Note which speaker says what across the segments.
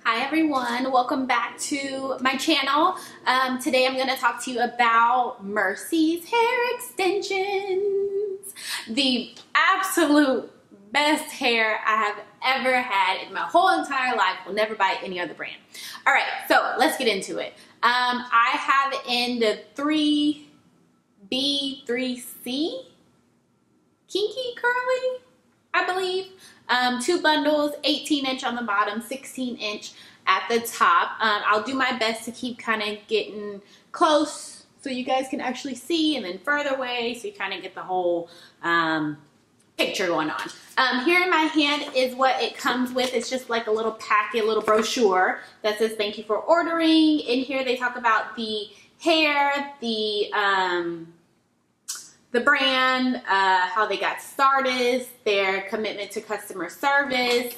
Speaker 1: Hi everyone, welcome back to my channel. Today I'm going to talk to you about Mercy's hair extensions. The absolute best hair I have ever had in my whole entire life. Will never buy any other brand. Alright, so let's get into it. I have in the 3B, 3C Kinky curly, I believe. 2 bundles, 18-inch on the bottom, 16-inch at the top. I'll do my best to keep kind of getting close so you guys can actually see, and then further away so you kind of get the whole picture going on. Here in my hand is what it comes with. It's just like a little packet, a little brochure that says thank you for ordering. In here they talk about the hair, the brand, how they got started, their commitment to customer service.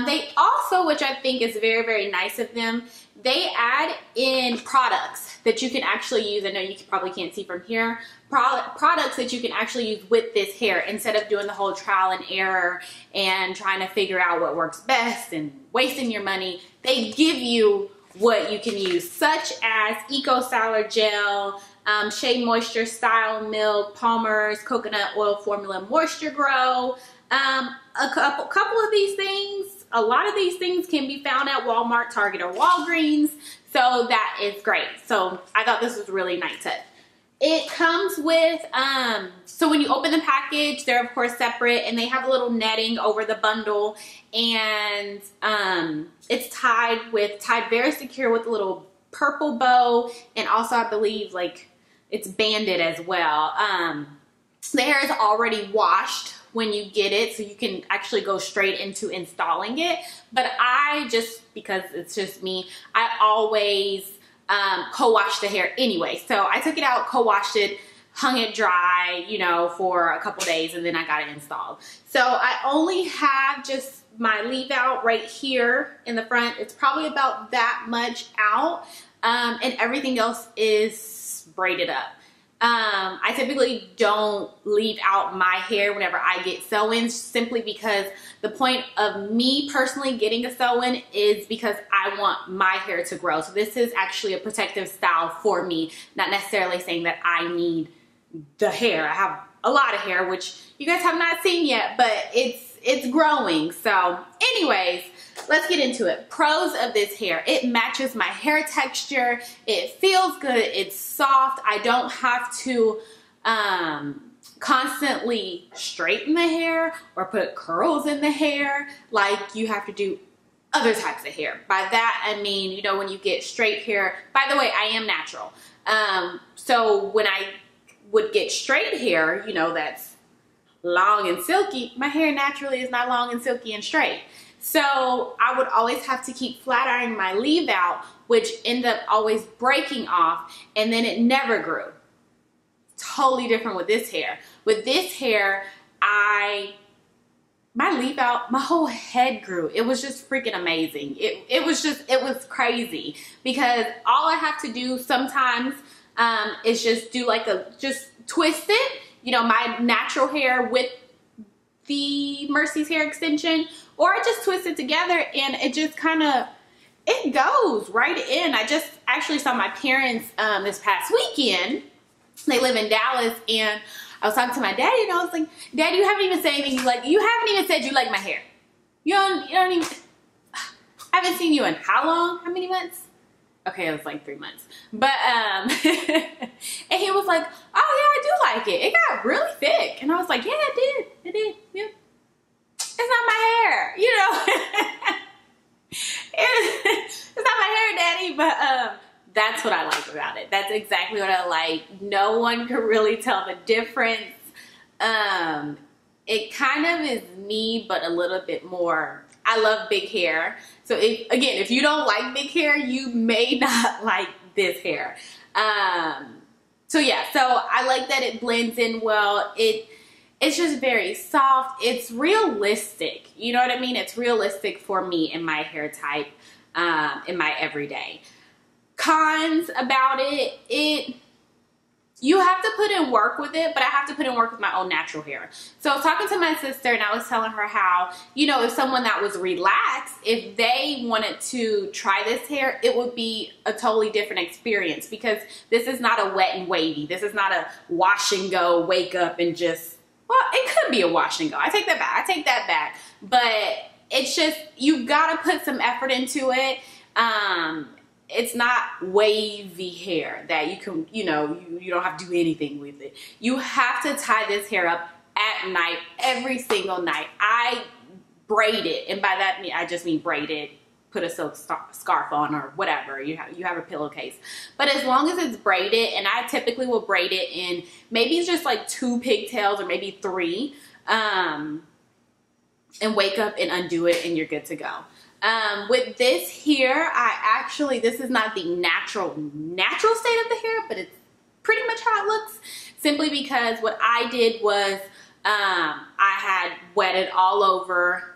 Speaker 1: They also, which I think is very, very nice of them, they add in products that you can actually use. I know you probably can't see from here. Products that you can actually use with this hair instead of doing the whole trial and error and trying to figure out what works best and wasting your money. They give you what you can use, such as Eco Styler Gel, Shea Moisture Style Milk, Palmer's Coconut Oil Formula Moisture Grow. A couple of these things, a lot of these things can be found at Walmart, Target, or Walgreens. So that is great. So I thought this was really nice. It comes with, so when you open the package, they're of course separate, and they have a little netting over the bundle, and it's tied very secure with a little purple bow, and also I believe like it's banded as well. The hair is already washed when you get it, so you can actually go straight into installing it. But I just, because it's just me, I always co-wash the hair anyway. So I took it out, co-washed it, hung it dry, you know, for a couple days, and then I got it installed. So I only have just my leave out right here in the front. It's probably about that much out, and everything else is braided up. I typically don't leave out my hair whenever I get sew-ins, simply because the point of me personally getting a sew-in is because I want my hair to grow. So this is actually a protective style for me, not necessarily saying that I need the hair. I have a lot of hair, which you guys have not seen yet, but it's growing. So anyways, let's get into it. Pros of this hair: it matches my hair texture, it feels good, it's soft. I don't have to constantly straighten the hair or put curls in the hair like you have to do other types of hair. By that I mean, you know, when you get straight hair, by the way, I am natural. So when I would get straight hair, you know, that's long and silky, my hair naturally is not long and silky and straight. So I would always have to keep flat ironing my leave out, which ended up always breaking off, and then it never grew. Totally different with this hair. With this hair, my leave out, my whole head grew. It was just freaking amazing. It was crazy, because all I have to do sometimes is just do like just twist it, you know, my natural hair with the Mercy's hair extension, or I just twist it together and it just kind of, it goes right in. I just actually saw my parents this past weekend. They live in Dallas, and I was talking to my daddy, and I was like, Dad, you haven't even said anything. You haven't even said you like my hair. You don't even, I haven't seen you in how long? How many months? Okay, it was like 3 months. But, and he was like, oh yeah, I do like it. It got really thick. And I was like, yeah, it did, yeah. It's not my hair, you know. It's not my hair, Daddy, but that's what I like about it. That's exactly what I like. No one can really tell the difference. It kind of is me, but a little bit more. I love big hair. So if you don't like big hair, you may not like this hair. So yeah, so I like that it blends in well. It's just very soft. It's realistic. You know what I mean? It's realistic for me and my hair type, in my everyday. Cons about it, you have to put in work with it, but I have to put in work with my own natural hair. So I was talking to my sister, and I was telling her how, you know, if someone that was relaxed if they wanted to try this hair, it would be a totally different experience, because this is not a wet and wavy. This is not a wash and go, wake up and just, well, it could be a wash and go. I take that back. But it's just, you've got to put some effort into it. It's not wavy hair that you can, you don't have to do anything with it. You have to tie this hair up at night, every single night. I braid it, and by that I just mean braid it, put a silk scarf on or whatever. You have a pillowcase. But as long as it's braided, and I typically will braid it in maybe it's just like 2 pigtails or maybe 3, and wake up and undo it, and you're good to go. With this here, this is not the natural state of the hair, but it's pretty much how it looks, simply because what I did was I had wetted all over,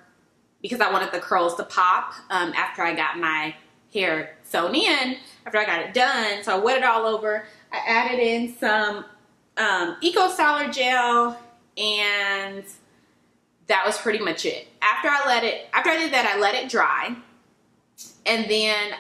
Speaker 1: because I wanted the curls to pop after I got my hair sewn in, after I got it done. So I wetted all over. I added in some Eco Styler gel, and that was pretty much it. After I did that, I let it dry. And then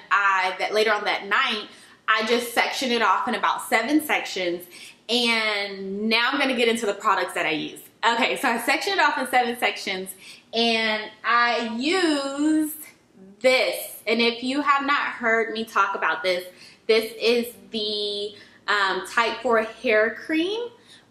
Speaker 1: later on that night, I just sectioned it off in about 7 sections. And now I'm gonna get into the products that I use. Okay, so I sectioned it off in 7 sections, and I used this. And if you have not heard me talk about this, this is the Type 4 hair cream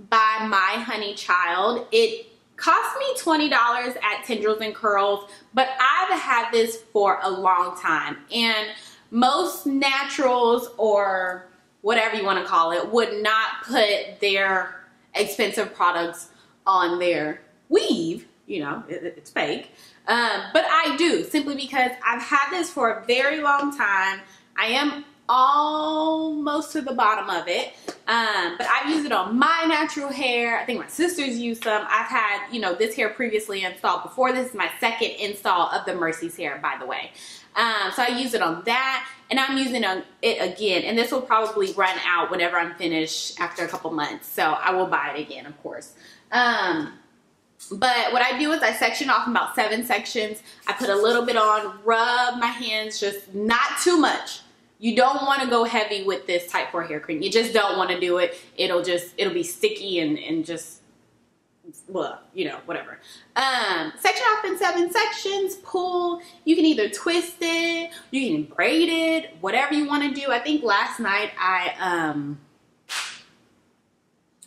Speaker 1: by My Honey Child. It cost me $20 at Tendrils and Curls, but I've had this for a long time. And most naturals, or whatever you want to call it, would not put their expensive products on their weave. It's fake. But I do, simply because I've had this for a very long time. I am almost to the bottom of it. But I've used it on my natural hair. I think my sisters use some. I've had, this hair previously installed before. This is my 2nd install of the Mercy's hair, by the way. So I use it on that, and I'm using it again. And this will probably run out whenever I'm finished after a couple months. So I will buy it again, of course. But what I do is I section off in about 7 sections. I put a little bit on, rub my hands, just not too much. You don't want to go heavy with this Type 4 hair cream. You just don't want to do it. It'll be sticky and just, well, whatever. Section off in 7 sections, pull. You can either twist it, you can braid it, whatever you want to do. I think last night I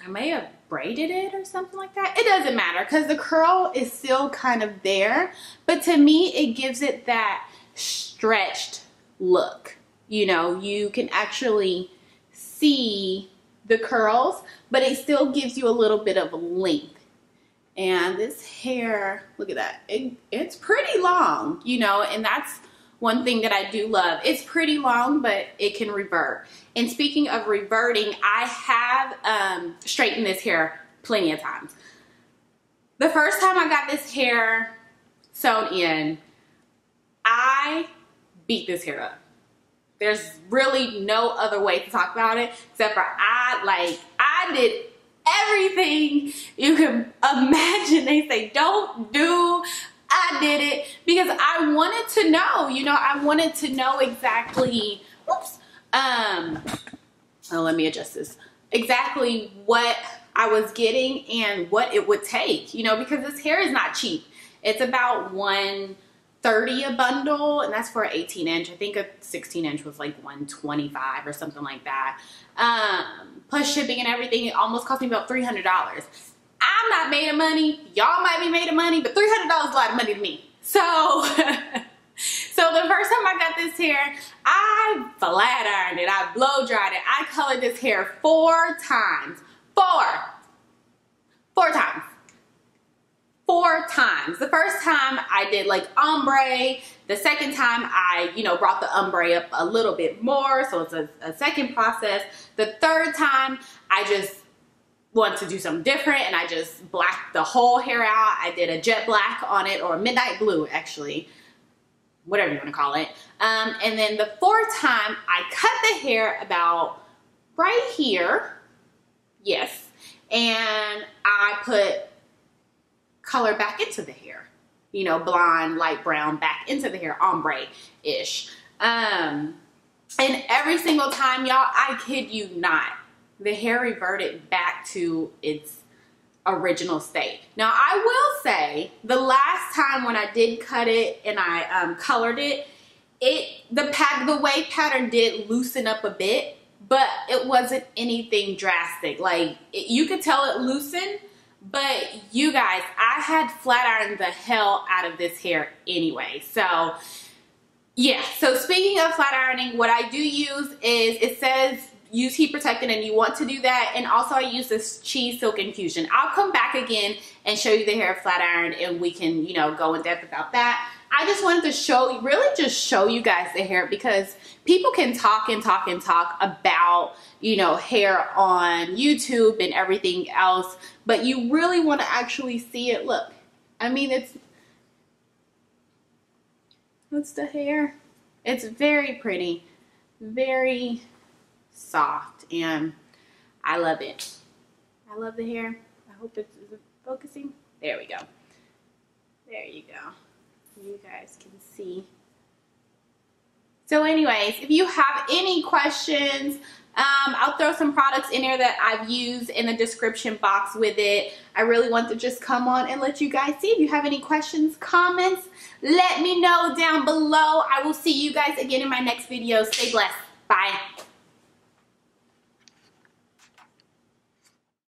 Speaker 1: may have braided it or something like that. It doesn't matter, because the curl is still kind of there. But to me, it gives it that stretched look. You can actually see the curls, but it still gives you a little bit of length. And this hair, look at that. It's pretty long, and that's one thing that I do love. It's pretty long, but it can revert. And speaking of reverting, I have straightened this hair plenty of times. The first time I got this hair sewn in, I beat this hair up. There's really no other way to talk about it, except for I did everything you can imagine they say don't do. I did it because I wanted to know, I wanted to know exactly, let me adjust this, exactly what I was getting and what it would take, because this hair is not cheap. It's about $130 a bundle, and that's for an 18-inch. I think a 16-inch was like $125 or something like that. Plus shipping and everything, it almost cost me about $300. I'm not made of money. Y'all might be made of money, but $300 is a lot of money to me. So, so the first time I got this hair, I flat ironed it. I blow dried it. I colored this hair 4 times. 4 times. 4 times. The first time I did like ombre. The second time I, brought the ombre up a little bit more. So it's a second process. The third time I just want to do something different, and I just blacked the whole hair out. I did a jet black on it, or midnight blue, actually, whatever you want to call it. And then the 4th time I cut the hair about right here, yes, and I put color back into the hair. you know, blonde, light brown back into the hair, ombre-ish. And every single time, y'all, I kid you not, the hair reverted back to its original state. Now, I will say the last time when I did cut it and I colored it, the wave pattern did loosen up a bit, but it wasn't anything drastic. Like, you could tell it loosened, but you guys, I had flat ironed the hell out of this hair anyway. So yeah, so speaking of flat ironing, what I do use is, it says use heat protectant, and you want to do that. And also I use this cheese silk infusion. I'll come back again and show you the hair flat iron, and we can, you know, go in depth about that. I just wanted to show, really just show you guys the hair, because people can talk and talk and talk about, you know, hair on YouTube and everything else, but you really want to actually see it. Look, I mean, that's the hair. It's very pretty, very soft, and I love it. I love the hair. I hope it's focusing. There we go. There you go. You guys can see. So anyways, if you have any questions, I'll throw some products in there that I've used in the description box with it. I really want to just come on and let you guys see. If you have any questions, comments, let me know down below. I will see you guys again in my next video. Stay blessed. Bye.